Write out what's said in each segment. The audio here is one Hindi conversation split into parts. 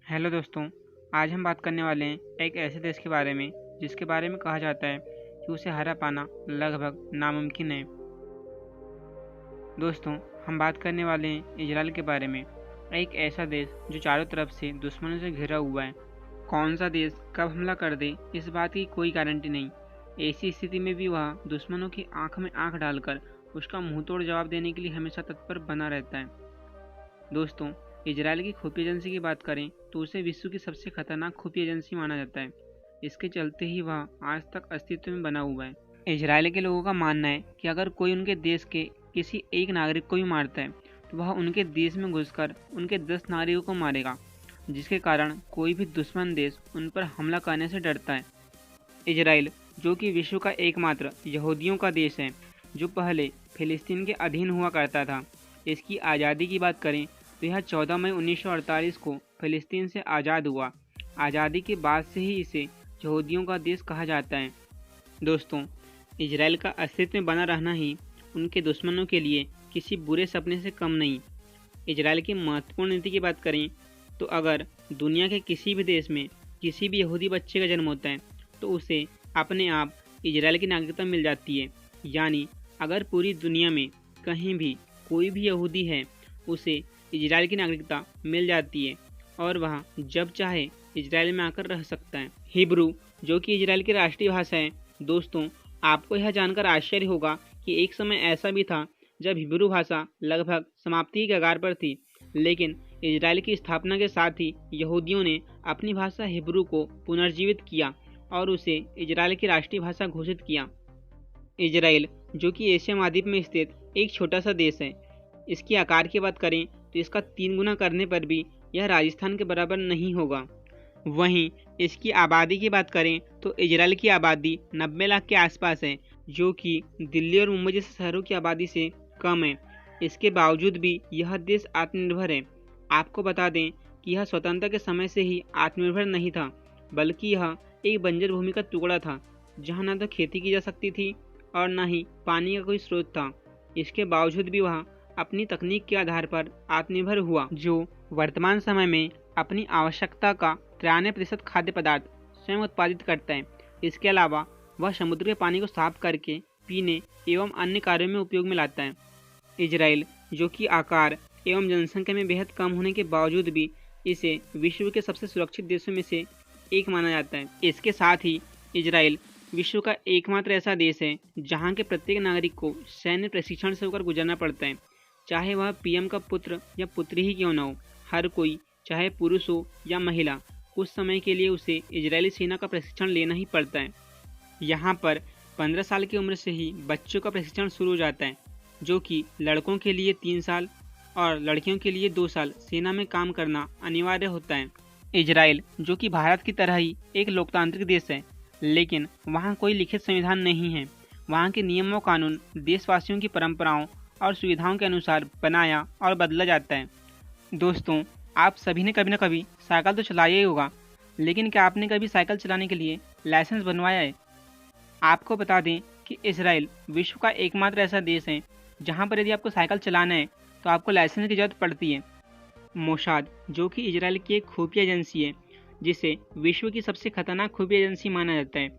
हेलो दोस्तों। आज हम बात करने वाले हैं एक ऐसे देश के बारे में जिसके बारे में कहा जाता है कि उसे हरा पाना लगभग नामुमकिन है। दोस्तों, हम बात करने वाले हैं इजराइल के बारे में, एक ऐसा देश जो चारों तरफ से दुश्मनों से घिरा हुआ है। कौन सा देश कब हमला कर दे इस बात की कोई गारंटी नहीं। ऐसी स्थिति में भी वह दुश्मनों की आंख में आंख डालकर उसका मुंह तोड़ जवाब देने के लिए हमेशा तत्पर बना रहता है। दोस्तों, इजराइल की खुफिया एजेंसी की बात करें तो उसे विश्व की सबसे खतरनाक खुफिया एजेंसी माना जाता है। इसके चलते ही वह आज तक अस्तित्व में बना हुआ है। इजराइल के लोगों का मानना है कि अगर कोई उनके देश के किसी एक नागरिक को भी मारता है तो वह उनके देश में घुसकर उनके 10 नागरिकों को मारेगा, जिसके कारण कोई भी दुश्मन देश उन पर हमला करने से डरता है। इजराइल, जो कि विश्व का एकमात्र यहूदियों का देश है, जो पहले फिलिस्तीन के अधीन हुआ करता था। इसकी आज़ादी की बात करें तो यह 14 मई 1948 को फिलिस्तीन से आज़ाद हुआ। आज़ादी के बाद से ही इसे यहूदियों का देश कहा जाता है। दोस्तों, इजराइल का अस्तित्व में बना रहना ही उनके दुश्मनों के लिए किसी बुरे सपने से कम नहीं। इजराइल की महत्वपूर्ण नीति की बात करें तो अगर दुनिया के किसी भी देश में किसी भी यहूदी बच्चे का जन्म होता है तो उसे अपने आप इजराइल की नागरिकता मिल जाती है। यानी अगर पूरी दुनिया में कहीं भी कोई भी यहूदी है उसे इजराइल की नागरिकता मिल जाती है और वह जब चाहे इजराइल में आकर रह सकता है। हिब्रू, जो कि इजराइल की राष्ट्रीय भाषा है। दोस्तों, आपको यह जानकर आश्चर्य होगा कि एक समय ऐसा भी था जब हिब्रू भाषा लगभग समाप्ति के कगार पर थी, लेकिन इजराइल की स्थापना के साथ ही यहूदियों ने अपनी भाषा हिब्रू को पुनर्जीवित किया और उसे इजराइल की राष्ट्रीय भाषा घोषित किया। इजराइल, जो कि एशिया महाद्वीप में स्थित एक छोटा सा देश है, इसके आकार की बात करें तो इसका 3 गुना करने पर भी यह राजस्थान के बराबर नहीं होगा। वहीं इसकी आबादी की बात करें तो इजराइल की आबादी 90 लाख के आसपास है, जो कि दिल्ली और मुंबई जैसे शहरों की आबादी से कम है। इसके बावजूद भी यह देश आत्मनिर्भर है। आपको बता दें कि यह स्वतंत्रता के समय से ही आत्मनिर्भर नहीं था, बल्कि यह एक बंजर भूमि का टुकड़ा था जहाँ न तो खेती की जा सकती थी और न ही पानी का कोई स्रोत था। इसके बावजूद भी वह अपनी तकनीक के आधार पर आत्मनिर्भर हुआ, जो वर्तमान समय में अपनी आवश्यकता का 93% खाद्य पदार्थ स्वयं उत्पादित करता है। इसके अलावा वह समुद्र के पानी को साफ करके पीने एवं अन्य कार्यों में उपयोग में लाता है। इजराइल, जो कि आकार एवं जनसंख्या में बेहद कम होने के बावजूद भी इसे विश्व के सबसे सुरक्षित देशों में से एक माना जाता है। इसके साथ ही इजराइल विश्व का एकमात्र ऐसा देश है जहाँ के प्रत्येक नागरिक को सैन्य प्रशिक्षण से होकर गुजरना पड़ता है, चाहे वह पीएम का पुत्र या पुत्री ही क्यों न हो। हर कोई, चाहे पुरुष हो या महिला, कुछ समय के लिए उसे इजरायली सेना का प्रशिक्षण लेना ही पड़ता है। यहाँ पर 15 साल की उम्र से ही बच्चों का प्रशिक्षण शुरू हो जाता है, जो कि लड़कों के लिए 3 साल और लड़कियों के लिए 2 साल सेना में काम करना अनिवार्य होता है। इजराइल, जो कि भारत की तरह ही एक लोकतांत्रिक देश है, लेकिन वहाँ कोई लिखित संविधान नहीं है। वहाँ के नियम व कानून देशवासियों की परंपराओं और सुविधाओं के अनुसार बनाया और बदला जाता है। दोस्तों, आप सभी ने कभी न कभी साइकिल तो चलाया ही होगा, लेकिन क्या आपने कभी साइकिल चलाने के लिए लाइसेंस बनवाया है? आपको बता दें कि इजराइल विश्व का एकमात्र ऐसा देश है जहां पर यदि आपको साइकिल चलाना है तो आपको लाइसेंस की जरूरत पड़ती है। मोसाद, जो कि इजराइल की एक खुफिया एजेंसी है, जिसे विश्व की सबसे खतरनाक खुफिया एजेंसी माना जाता है।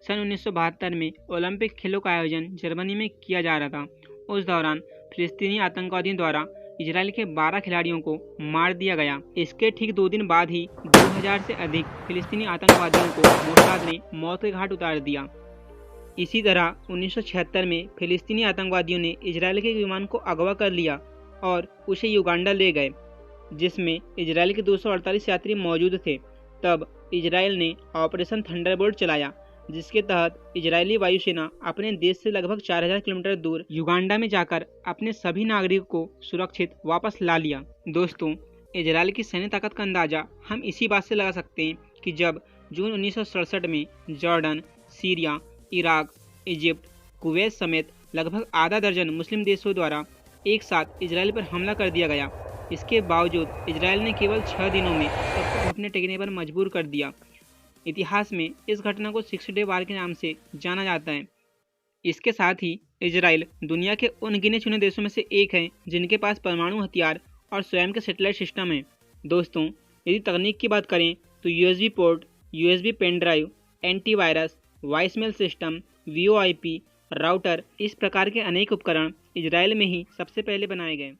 सन 1972 में ओलंपिक खेलों का आयोजन जर्मनी में किया जा रहा था। उस दौरान फिलिस्तीनी आतंकवादियों द्वारा इजराइल के 12 खिलाड़ियों को मार दिया गया। इसके ठीक 2 दिन बाद ही 2000 से अधिक फिलिस्तीनी आतंकवादियों को मोसाद ने मौत के घाट उतार दिया। इसी तरह 1976 में फिलिस्तीनी आतंकवादियों ने इजराइल के विमान को अगवा कर लिया और उसे युगांडा ले गए, जिसमें इजराइल के 248 यात्री मौजूद थे। तब इजराइल ने ऑपरेशन थंडरबोल्ट चलाया, जिसके तहत इजरायली वायुसेना अपने देश से लगभग 4000 किलोमीटर दूर युगांडा में जाकर अपने सभी नागरिकों को सुरक्षित वापस ला लिया। दोस्तों, इजराइल की सैन्य ताकत का अंदाजा हम इसी बात से लगा सकते हैं कि जब जून 1967 में Jordan, Syria, Iraq, Egypt, Kuwait समेत लगभग आधा दर्जन मुस्लिम देशों द्वारा एक साथ इजराइल पर हमला कर दिया गया। इसके बावजूद इजराइल ने केवल 6 दिनों में सबको घुटने टेकने पर मजबूर कर दिया। इतिहास में इस घटना को 6 डे वार के नाम से जाना जाता है। इसके साथ ही इजराइल दुनिया के उन गिने चुने देशों में से एक है जिनके पास परमाणु हथियार और स्वयं के सैटेलाइट सिस्टम है। दोस्तों, यदि तकनीक की बात करें तो USB port, USB pen drive, antivirus, voicemail system, VoIP, router, इस प्रकार के अनेक उपकरण इजरायल में ही सबसे पहले बनाए गए।